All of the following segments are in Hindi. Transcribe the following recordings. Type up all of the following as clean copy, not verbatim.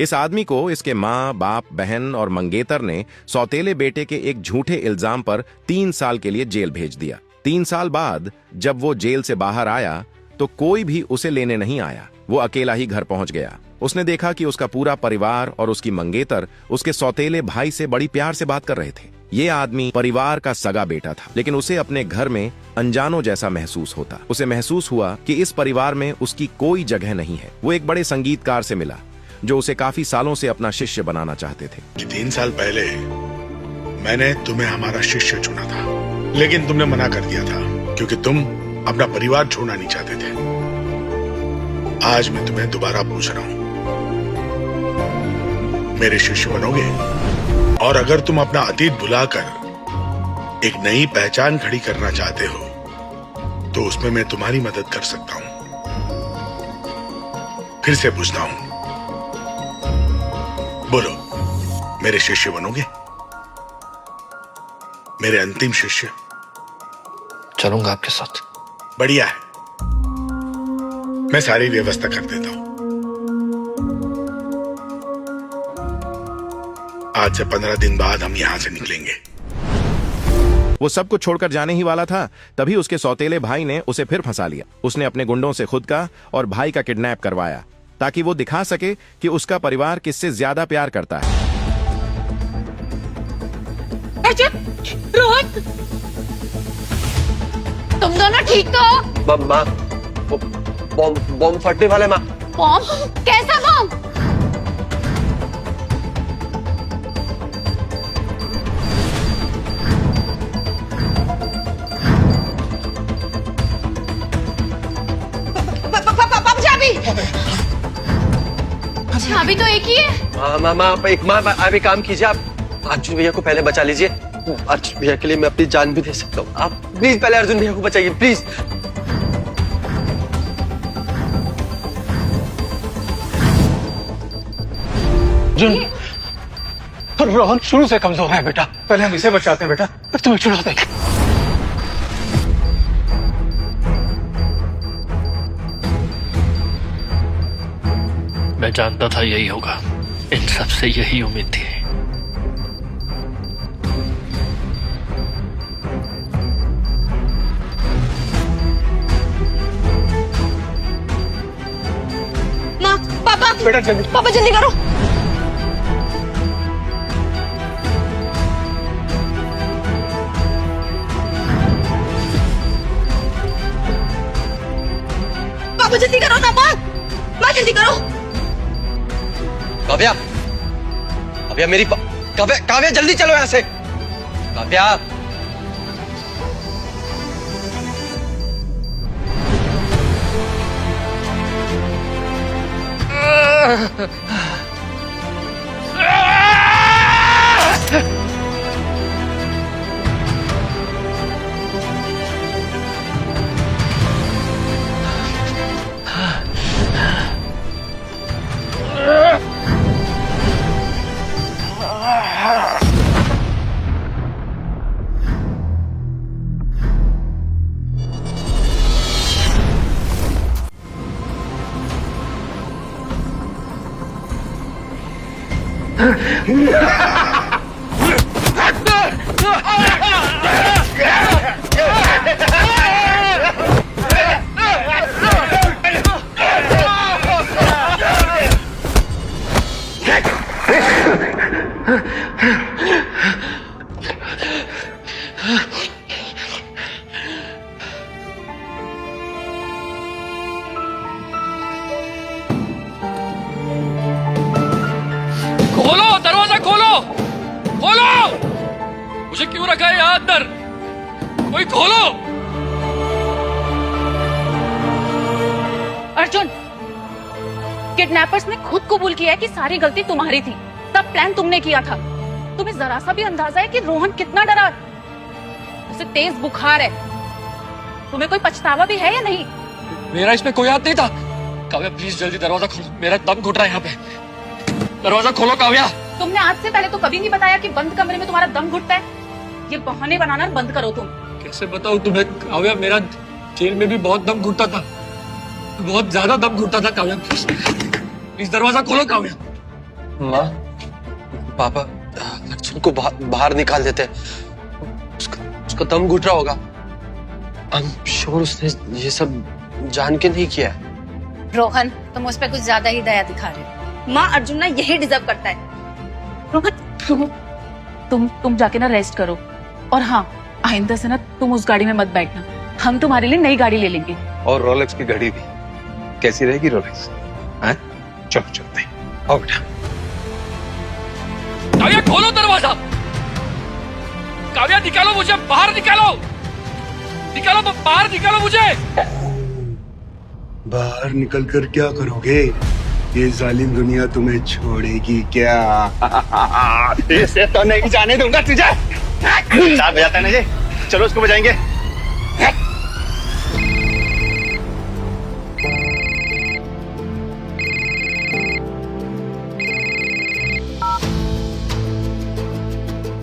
इस आदमी को इसके माँ, बाप, बहन और मंगेतर ने सौतेले बेटे के एक झूठे इल्जाम पर 3 साल के लिए जेल भेज दिया। 3 साल बाद जब वो जेल से बाहर आया तो कोई भी उसे लेने नहीं आया। वो अकेला ही घर पहुंच गया। उसने देखा कि उसका पूरा परिवार और उसकी मंगेतर उसके सौतेले भाई से बड़ी प्यार से बात कर रहे थे। ये आदमी परिवार का सगा बेटा था, लेकिन उसे अपने घर में अनजानों जैसा महसूस होता। उसे महसूस हुआ कि इस परिवार में उसकी कोई जगह नहीं है। वो एक बड़े संगीतकार से मिला जो उसे काफी सालों से अपना शिष्य बनाना चाहते थे। 3 साल पहले मैंने तुम्हें हमारा शिष्य चुना था, लेकिन तुमने मना कर दिया था क्योंकि तुम अपना परिवार छोड़ना नहीं चाहते थे। आज मैं तुम्हें दोबारा पूछ रहा हूं, मेरे शिष्य बनोगे? और अगर तुम अपना अतीत भुलाकर एक नई पहचान खड़ी करना चाहते हो तो उसमें मैं तुम्हारी मदद कर सकता हूं। फिर से पूछता हूं, बोलो, मेरे शिष्य बनोगे? मेरे अंतिम शिष्य। चलूंगा आपके साथ। बढ़िया है, मैं सारी व्यवस्था कर देता हूं। आज से 15 दिन बाद हम यहां से निकलेंगे। वो सब कुछ छोड़कर जाने ही वाला था, तभी उसके सौतेले भाई ने उसे फिर फंसा लिया। उसने अपने गुंडों से खुद का और भाई का किडनैप करवाया ताकि वो दिखा सके कि उसका परिवार किससे ज्यादा प्यार करता है। रोहन, तुम दोनों ठीक तो हो? माँ, बॉम्ब फटने वाला है माँ। बॉम्ब? कैसा बॉम्ब? चाबी तो एक ही है। माँ, आप एक काम कीजिए, आप अर्जुन भैया को पहले बचा लीजिए। अर्जुन भैया के लिए मैं अपनी जान भी दे सकता हूँ। आप प्लीज पहले अर्जुन भैया को बचाइए, प्लीज। रोहन शुरू से कमजोर है बेटा, पहले हम इसे बचाते हैं बेटा, फिर तुम्हें छुड़ाते हैं। मैं जानता था यही होगा, इन सबसे यही उम्मीद थी। माँ, पापा, बेटा जल्दी, पापा जल्दी करो। पापा जल्दी करो ना, माँ जल्दी करो। काव्या, काव्या मेरी काव्या जल्दी चलो यहाँ से। काव्या, खोलो, दरवाजा खोलो, खोलो। मुझे क्यों रखा है यहाँ अंदर? कोई खोलो। अर्जुन, किडनैपर्स ने खुद कबूल किया है कि सारी गलती तुम्हारी थी। तब प्लान तुमने किया था। तुम्हें जरा सा भी अंदाजा है कि रोहन कितना डरा? उसे तेज बुखार है। तुम्हें कोई पछतावा भी है या नहीं? मेरा इसमें कोई हाथ नहीं था। काव्या प्लीज जल्दी दरवाजा खोलो, मेरा दम घुट रहा है यहाँ पे। दरवाजा खोलो काव्या। तुमने आज से पहले तो कभी नहीं बताया कि बंद कमरे में तुम्हारा दम घुटता है। ये बहाने बनाना बंद करो तुम। कैसे बताऊं तुम्हें काव्या, मेरा जेल में भी बहुत दम घुटता था, बहुत ज्यादा दम घुटता था। काव्या प्लीज दरवाजा खोलो काव्या। माँ, पापा अर्जुन को बाहर निकाल देते हैं। उसका दम घुट रहा होगा। आई एम श्योर उसने ये सब जान के नहीं किया है। रोहन, तुम उस पर कुछ ज्यादा ही दया दिखा रहे हो। माँ, अर्जुन ना यही डिजर्व करता है। रोहन, तुम जाके ना रेस्ट करो। और हाँ, आइंदा से ना तुम उस गाड़ी में मत बैठना। हम तुम्हारे लिए नई गाड़ी ले लेंगे। और रोलेक्स की घड़ी भी कैसी रहेगी रोलेक्स? हाँ, चलो चलते हैं। आओ बेटा। काव्या खोलो दरवाजा। काव्या निकालो मुझे बाहर, निकालो निकालो बाहर, निकालो मुझे। बाहर निकल कर क्या करोगे? ये जालिम दुनिया तुम्हें छोड़ेगी क्या? इसे तो नहीं जाने दूंगा तुझे। 7 बजाता है ना ये, चलो उसको बजाएंगे।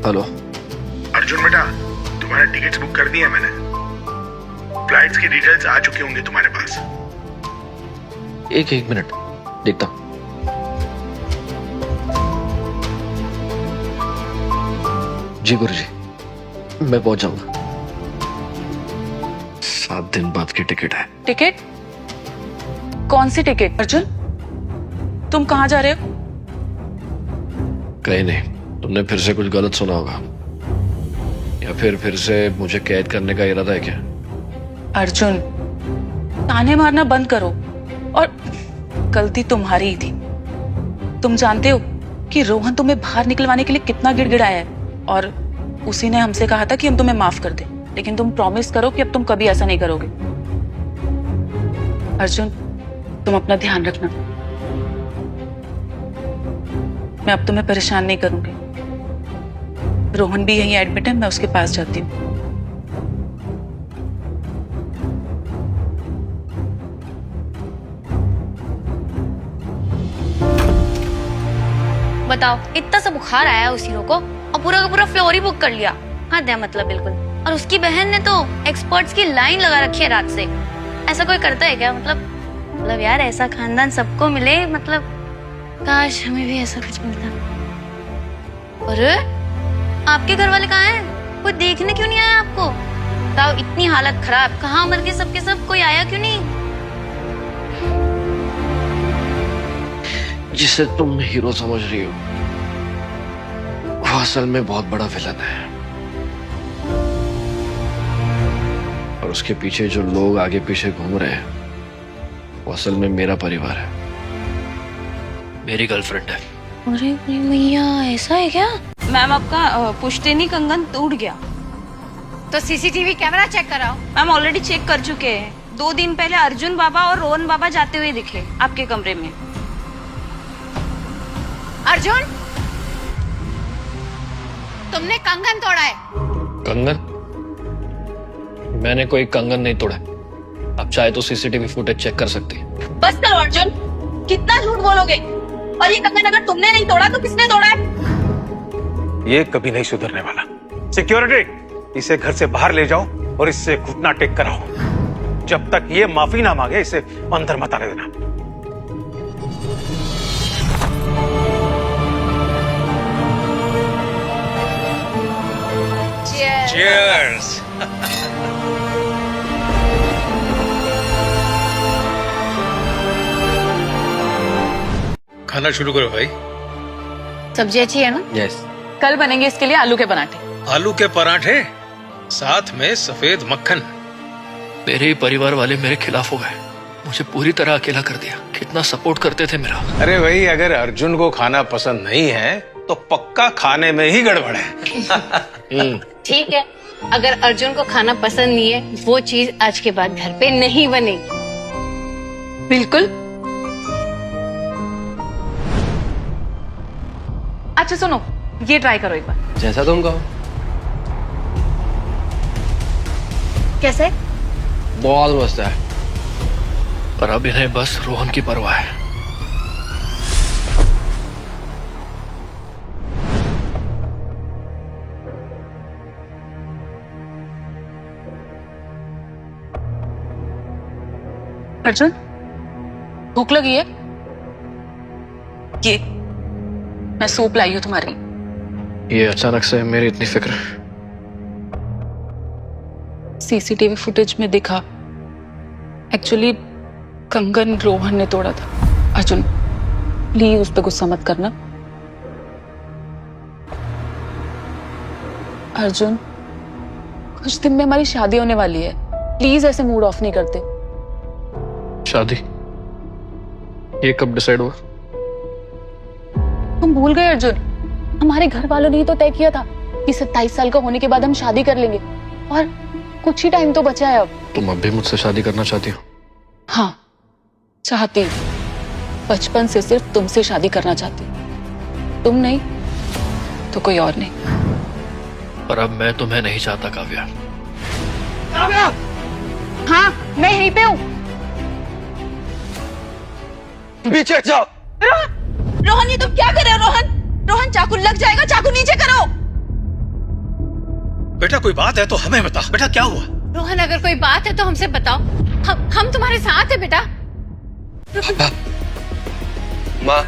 हेलो अर्जुन बेटा, तुम्हारे टिकट्स बुक कर दिए हैं मैंने। फ्लाइट्स की डिटेल्स आ चुकी होंगी तुम्हारे पास। एक मिनट देखता हूं। जी गुरुजी, मैं पहुंच जाऊंगा। 7 दिन बाद की टिकट है। टिकट? कौन सी टिकट? अर्जुन, तुम कहाँ जा रहे हो? कहीं नहीं, तुमने फिर से कुछ गलत सुना होगा, या फिर से मुझे कैद करने का इरादा है क्या? अर्जुन, ताने मारना बंद करो। और गलती तुम्हारी ही थी। तुम जानते हो कि रोहन तुम्हें बाहर निकलवाने के लिए कितना गिड़गिड़ाया है, और उसी ने हमसे कहा था कि हम तुम्हें माफ कर दें। लेकिन तुम प्रॉमिस करो कि अब तुम कभी ऐसा नहीं करोगे। अर्जुन, तुम अपना ध्यान रखना। मैं अब तुम्हें परेशान नहीं करूंगी। रोहन भी यहीं एडमिट है, मैं उसके पास जाती हूँ। बताओ, इतना सा बुखार आया उस हीरो को और पूरा का पूरा फ्लोर ही बुक कर लिया। हाँ दे मतलब बिल्कुल। और उसकी बहन ने तो एक्सपर्ट्स की लाइन लगा रखी है रात से। ऐसा कोई करता है क्या? मतलब यार, ऐसा खानदान सबको मिले, मतलब काश हमें भी ऐसा कुछ मिलता। अरे आपके घर वाले कहाँ हैं? कोई देखने क्यों नहीं आया आपको? बताओ, इतनी हालत खराब, कहाँ मर गए सबके सब? कोई आया क्यों नहीं? जिसे तुम हीरो समझ रही हो, वो असल में बहुत बड़ा विलन है। और उसके पीछे जो लोग आगे पीछे घूम रहे हैं, वो असल में मेरा परिवार है, मेरी गर्लफ्रेंड है। अरे भैया, ऐसा है क्या? मैम, आपका पुश्तैनी कंगन टूट गया। तो सीसीटीवी कैमरा चेक कराओ। मैम ऑलरेडी चेक कर चुके हैं। 2 दिन पहले अर्जुन बाबा और रोहन बाबा जाते हुए दिखे आपके कमरे में। अर्जुन, तुमने कंगन तोड़ा है। कंगन? मैंने कोई कंगन नहीं तोड़ा। आप चाहे तो सीसीटीवी फुटेज चेक कर सकती है। बस करो अर्जुन, कितना झूठ बोलोगे? और ये कंगन अगर तुमने नहीं तोड़ा तो किसने तोड़ा है? ये कभी नहीं सुधरने वाला। सिक्योरिटी, इसे घर से बाहर ले जाओ और इससे घुटना टेक कराओ। जब तक ये माफी ना मांगे, इसे अंदर मत आने देना। Cheers. खाना शुरू करो भाई। सब्जी अच्छी है ना? यस। कल बनेंगे इसके लिए आलू के पराठे। आलू के पराठे, साथ में सफेद मक्खन। मेरे ही परिवार वाले मेरे खिलाफ हो गए, मुझे पूरी तरह अकेला कर दिया। कितना सपोर्ट करते थे मेरा। अरे भाई, अगर अर्जुन को खाना पसंद नहीं है तो पक्का खाने में ही गड़बड़ है। ठीक है, अगर अर्जुन को खाना पसंद नहीं है, वो चीज आज के बाद घर पे नहीं बनेगी। बिल्कुल। अच्छा सुनो, ये ट्राई करो एक बार। जैसा तुम कहो। कैसे? बहुत मस्त है। पर अब इन्हें बस रोहन की परवाह है। अर्जुन, भूख लगी है? ये मैं सूप लाई हूँ तुम्हारी। ये अचानक से मेरी इतनी फिक्र। सीसीटीवी फुटेज में दिखा, एक्चुअली कंगन रोहन ने तोड़ा था। अर्जुन प्लीज उस पर गुस्सा मत करना। अर्जुन कुछ दिन में हमारी शादी होने वाली है, प्लीज ऐसे मूड ऑफ नहीं करते। शादी? ये कब डिसाइड हुआ? तुम भूल गए अर्जुन, हमारे घर वालों ने ही तो तय किया था कि 27 साल का होने के बाद हम शादी कर लेंगे, और कुछ ही टाइम तो बचा है अब। तुम अब भी मुझसे शादी करना चाहती हो? हाँ चाहती हूँ, बचपन से सिर्फ तुमसे शादी करना चाहती हूँ। तुम नहीं तो कोई और नहीं। पर अब मैं तुम्हें नहीं चाहता काव्या। हाँ मैं यहीं पे हूँ। पीछे जाओ। रोहन ये तुम क्या कर रहे हो? रोहन रोहन चाकू लग जाएगा, चाकू नीचे करो। बेटा कोई बात है तो हमें बता, बेटा क्या हुआ? रोहन अगर कोई बात है तो हमसे बताओ, हम तुम्हारे साथ है बेटा। पापा, माँ,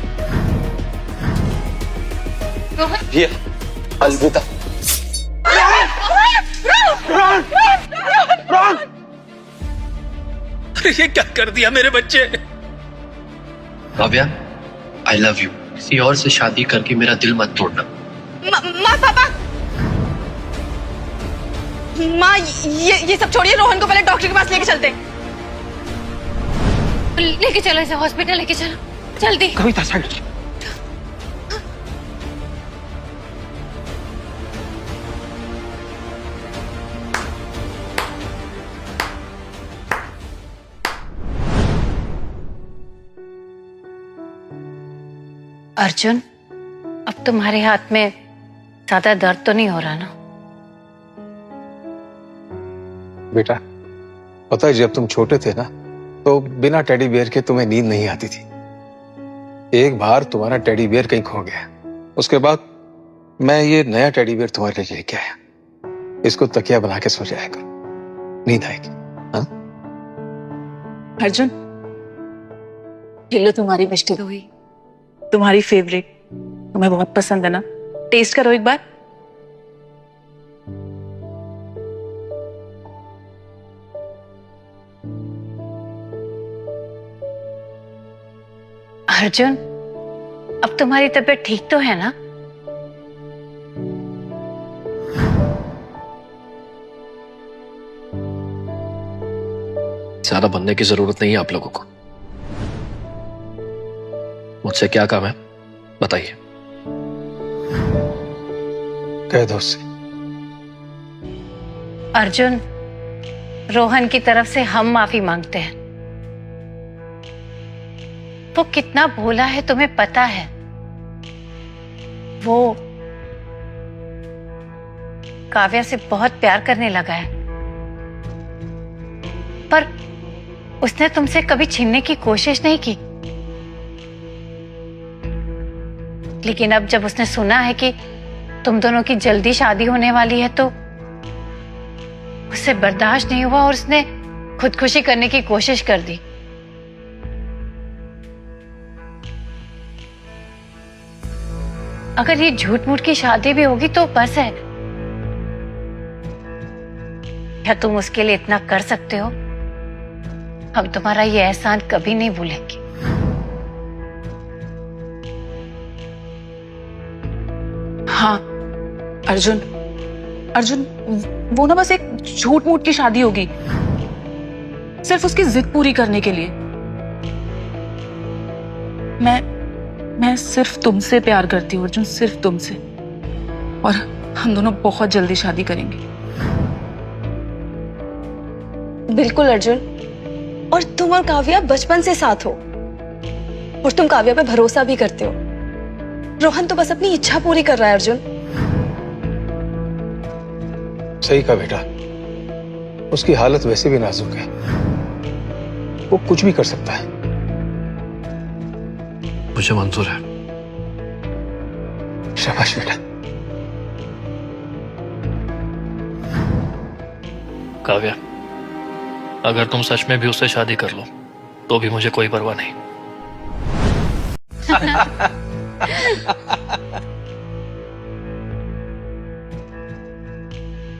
रोहन ये अलविदा। अरे ये क्या कर दिया मेरे बच्चे? Kavya, I love you. किसी और से शादी करके मेरा दिल मत तोड़ना। माँ पापा, माँ ये सब छोड़िए, रोहन को पहले डॉक्टर के पास लेके चलते हैं। लेके चलो इसे हॉस्पिटल, लेके चलो जल्दी। कविता साइड। अर्जुन अब तुम्हारे हाथ में ज्यादा दर्द तो नहीं हो रहा ना? बेटा पता है जब तुम छोटे थे ना तो बिना टेडी बियर के तुम्हें नींद नहीं आती थी। एक बार तुम्हारा टेडी बियर कहीं खो गया, उसके बाद मैं ये नया टेडी बियर तुम्हारे लिए लेके आया। इसको तकिया बना के सो जाया करो, नींद आएगी। हाँ अर्जुन ये लो तुम्हारी मिष्टी दोई, तुम्हारी फेवरेट, तुम्हें बहुत पसंद है ना, टेस्ट करो एक बार। अर्जुन अब तुम्हारी तबीयत ठीक तो है ना? ज्यादा बनने की जरूरत नहीं है आप लोगों को। मुझसे क्या काम है बताइए। कह दो उससे। अर्जुन रोहन की तरफ से हम माफी मांगते हैं। वो कितना भोला है तुम्हें पता है। वो काव्या से बहुत प्यार करने लगा है, पर उसने तुमसे कभी छीनने की कोशिश नहीं की। लेकिन अब जब उसने सुना है कि तुम दोनों की जल्दी शादी होने वाली है तो उससे बर्दाश्त नहीं हुआ और उसने खुदकुशी करने की कोशिश कर दी। अगर ये झूठ मूठ की शादी भी होगी तो बस है। क्या तुम उसके लिए इतना कर सकते हो? हम तुम्हारा ये एहसान कभी नहीं भूलेंगे। हाँ अर्जुन, अर्जुन वो ना बस एक झूठ मूठ की शादी होगी, सिर्फ उसकी जिद पूरी करने के लिए। मैं सिर्फ तुमसे प्यार करती हूँ अर्जुन, सिर्फ तुमसे, और हम दोनों बहुत जल्दी शादी करेंगे। बिल्कुल अर्जुन, और तुम और काव्या बचपन से साथ हो और तुम काव्या पे भरोसा भी करते हो। रोहन तो बस अपनी इच्छा पूरी कर रहा है अर्जुन। सही कहा बेटा, उसकी हालत वैसे भी नाजुक है, वो कुछ भी कर सकता है। मुझे मंजूर है। शाबाश बेटा। काव्या अगर तुम सच में भी उससे शादी कर लो तो भी मुझे कोई परवाह नहीं।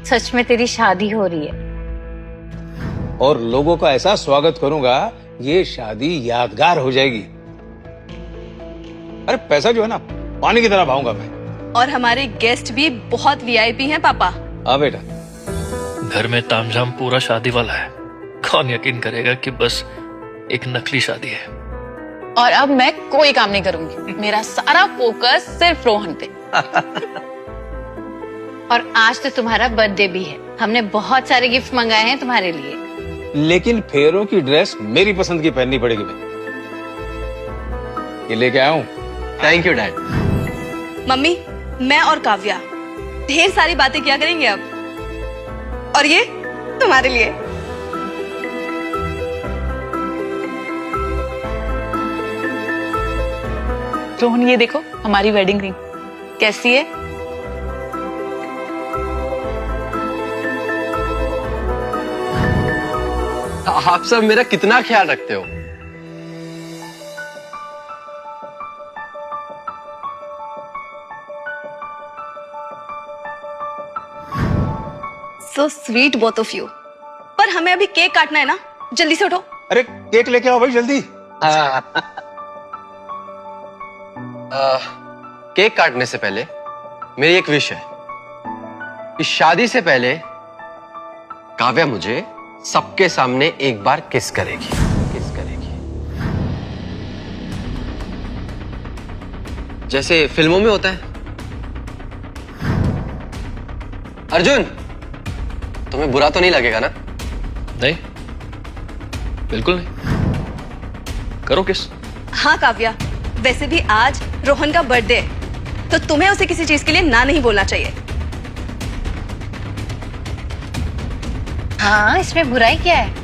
सच में तेरी शादी हो रही है। और लोगों का ऐसा स्वागत करूंगा, ये शादी यादगार हो जाएगी। अरे पैसा जो है ना, पानी की तरह बहाऊंगा मैं। और हमारे गेस्ट भी बहुत वीआईपी हैं पापा। हाँ बेटा। घर में तामझाम पूरा शादी वाला है। कौन यकीन करेगा कि बस एक नकली शादी है। और अब मैं कोई काम नहीं करूंगी, मेरा सारा फोकस सिर्फ रोहन पे। और आज तो तुम्हारा बर्थडे भी है, हमने बहुत सारे गिफ्ट मंगाए हैं तुम्हारे लिए। लेकिन फेरों की ड्रेस मेरी पसंद की पहननी पड़ेगी। मैं ये लेके आया हूं। Thank you dad. मम्मी, मैं और काव्या ढेर सारी बातें किया करेंगे अब। और ये तुम्हारे लिए। रोहन ये देखो हमारी वेडिंग रिंग कैसी है। आप सब मेरा कितना ख्याल रखते हो। So sweet both of you. पर हमें अभी केक काटना है ना, जल्दी से उठो। अरे केक लेके आओ भाई जल्दी। केक काटने से पहले मेरी एक विश है कि शादी से पहले काव्या मुझे सबके सामने एक बार किस करेगी। किस करेगी जैसे फिल्मों में होता है। अर्जुन, तुम्हें बुरा तो नहीं लगेगा ना? नहीं, बिल्कुल नहीं। करो किस। हाँ काव्या, वैसे भी आज रोहन का बर्थडे है, तो तुम्हें उसे किसी चीज के लिए ना नहीं बोलना चाहिए। हाँ, इसमें बुराई क्या है?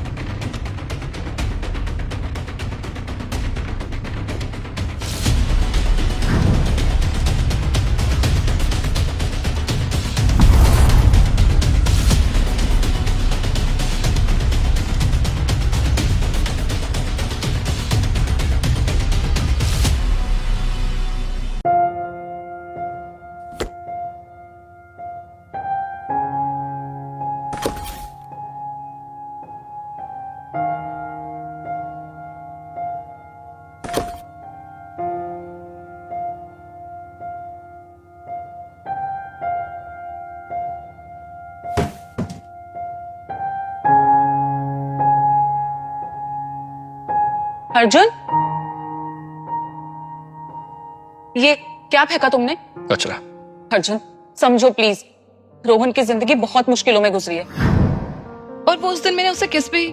अर्जुन, ये क्या फेंका तुमने? कचरा। अर्जुन समझो प्लीज, रोहन की जिंदगी बहुत मुश्किलों में गुजरी है। और वो उस दिन मैंने उसे किस भी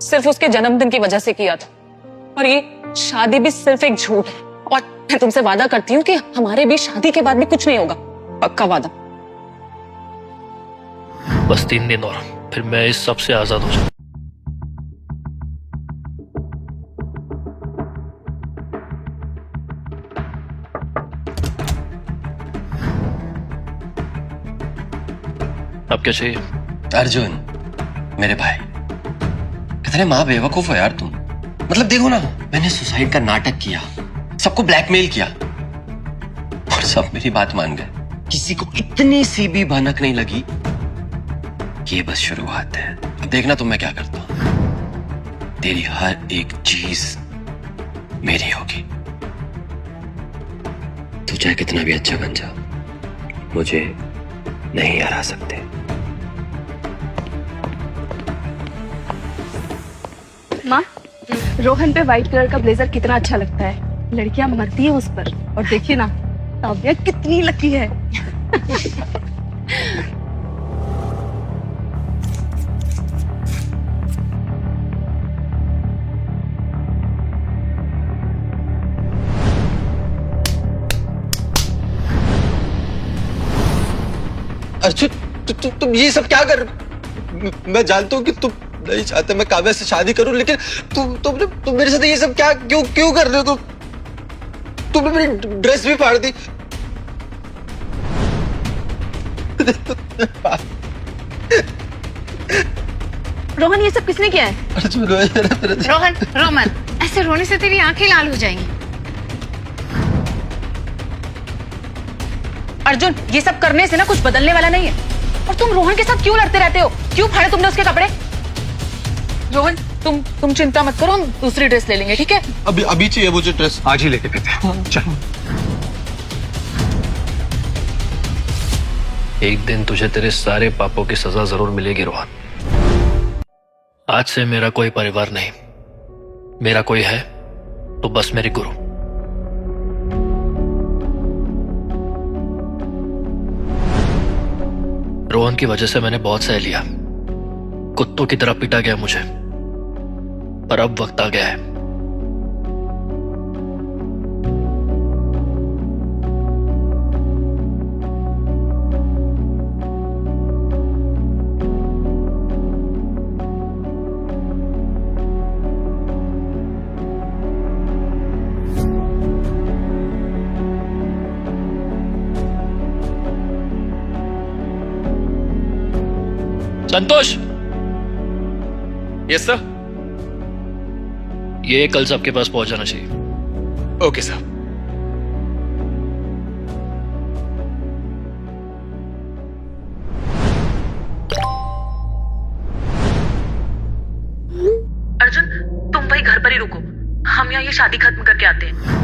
सिर्फ उसके जन्मदिन की वजह से किया था। और ये शादी भी सिर्फ एक झूठ है। और मैं तुमसे वादा करती हूँ कि हमारे भी शादी के बाद भी कुछ नहीं होगा, पक्का वादा। बस 3 दिन और, फिर मैं इस सब से आजाद हो जाऊं। अब क्या चाहिए? अर्जुन मेरे भाई, कितने माँ बेवकूफ हो यार तुम। मतलब देखो ना, मैंने सुसाइड का नाटक किया, सबको ब्लैकमेल किया और सब मेरी बात मान गए। किसी को इतनी सी भी भनक नहीं लगी। ये बस शुरुआत है। अब देखना तुम मैं क्या करता हूं। तेरी हर एक चीज मेरी होगी। तू चाहे कितना भी अच्छा बन जा, मुझे नहीं हरा सकते। माँ, रोहन पे व्हाइट कलर का ब्लेजर कितना अच्छा लगता है। लड़कियां मरती है उस पर। और देखिए ना, काव्या कितनी लकी है। अर्जुन, तुम ये सब क्या कर? मैं जानता हूँ कि तुम नहीं चाहते मैं काव्या से शादी करूं, लेकिन तुम मेरे साथ ये सब क्या क्यों कर रहे हो? तुमने मेरी ड्रेस भी फाड़ दी। रोहन, ये सब किसने किया है? अर्जुन रोहन, रो मत। ऐसे रोने से तेरी आंखें लाल हो जाएंगी। अर्जुन, ये सब करने से ना कुछ बदलने वाला नहीं है। और तुम रोहन के साथ क्यों लड़ते रहते हो? क्यों फाड़े तुमने उसके कपड़े? रोहन, तुम चिंता मत करो, हम दूसरी ड्रेस ले लेंगे, ठीक है? अभी चाहिए मुझे ड्रेस, आज ही लेके देते हैं। चलो। एक दिन तुझे तेरे सारे पापों की सजा जरूर मिलेगी रोहन। आज से मेरा कोई परिवार नहीं, मेरा कोई है तो बस मेरे गुरु। रोहन की वजह से मैंने बहुत सह लिया, कुत्तों की तरह पीटा गया मुझे, पर अब वक्त आ गया है। संतोष, यस सर। ये कल सबके पास पहुंचाना चाहिए। Okay sir. अर्जुन, तुम भाई घर पर ही रुको, हम यहाँ ये शादी खत्म करके आते हैं।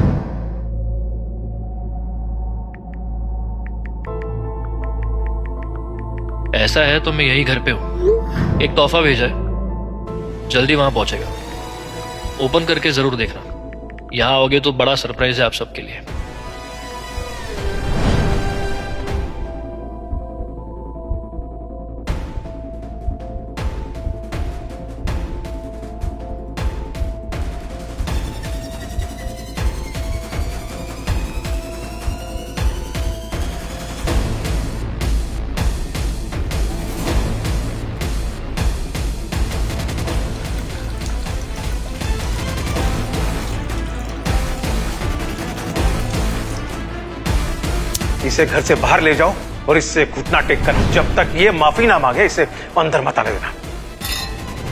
ऐसा है तो मैं यही घर पे हूं, एक तोहफा भेजा है, जल्दी वहां पहुंचेगा, ओपन करके जरूर देखना। यहां आओगे तो बड़ा सरप्राइज है आप सबके लिए। इसे घर से बाहर ले जाओ और इससे घुटना टेक करो। जब तक ये माफी ना मांगे इसे अंदर मत आने देना।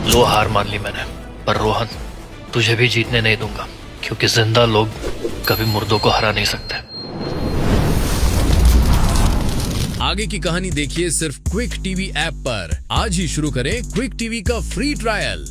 लो, हार मान ली मैंने, पर रोहन तुझे भी जीतने नहीं दूंगा, क्योंकि जिंदा लोग कभी मुर्दों को हरा नहीं सकते। आगे की कहानी देखिए सिर्फ क्विक टीवी ऐप पर। आज ही शुरू करें क्विक टीवी का फ्री ट्रायल।